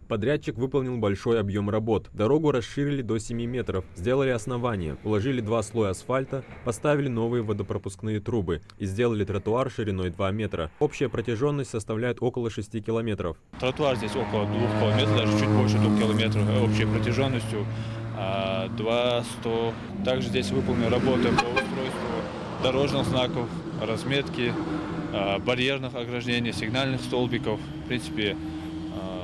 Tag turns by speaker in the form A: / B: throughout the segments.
A: Подрядчик выполнил большой объем работ. Дорогу расширили до 7 метров, сделали основание, уложили 2 слоя асфальта, поставили новые водопропускные трубы и сделали тротуар шириной 2 метра. Общая протяженность составляет около 6 километров.
B: Тротуар здесь около 2 километров, даже чуть больше 2 километров общей протяженностью 200. Также здесь выполнены работы по устройству дорожных знаков, разметки, барьерных ограждений, сигнальных столбиков. В принципе,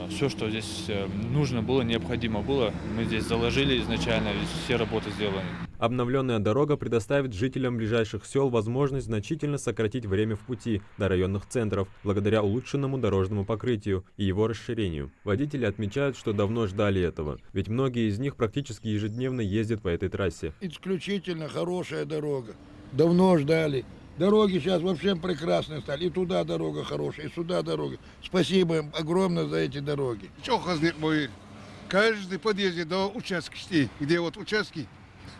B: все, что здесь нужно было, необходимо было, мы здесь заложили изначально, все работы сделаны.
A: Обновленная дорога предоставит жителям ближайших сел возможность значительно сократить время в пути до районных центров, благодаря улучшенному дорожному покрытию и его расширению. Водители отмечают, что давно ждали этого, ведь многие из них практически ежедневно ездят по этой трассе.
C: Исключительно хорошая дорога. Давно ждали. Дороги сейчас вообще прекрасные стали. И туда дорога хорошая, и сюда дорога. Спасибо им огромное за эти дороги.
D: Каждый подъезде до участка, где вот участки,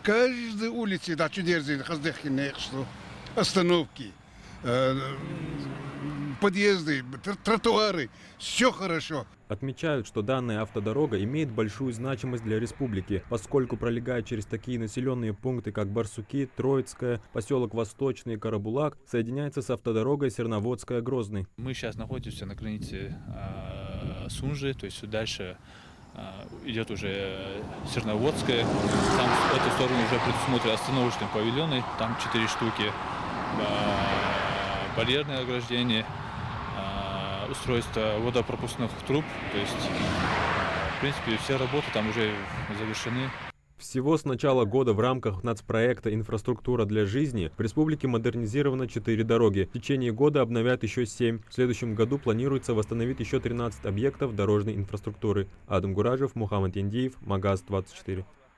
D: каждой улице, да, чудерзин, остановки, подъезды, тротуары, все хорошо.
A: Отмечают, что данная автодорога имеет большую значимость для республики, поскольку пролегает через такие населенные пункты, как Барсуки, Троицкая, поселок Восточный и Карабулак, соединяется с автодорогой Серноводская-Грозный.
B: Мы сейчас находимся на границе Сунжи, то есть дальше идет уже Серноводская, там в эту сторону уже предусмотрены остановочные павильоны, там 4 штуки, барьерное ограждение, устройство водопропускных труб, то есть, в принципе, все работы там уже завершены.
A: Всего с начала года в рамках нацпроекта «Инфраструктура для жизни» в республике модернизировано 4 дороги. В течение года обновят еще 7. В следующем году планируется восстановить еще 13 объектов дорожной инфраструктуры. Адам Гуражев, Мухаммад Индиев, Магаз 24.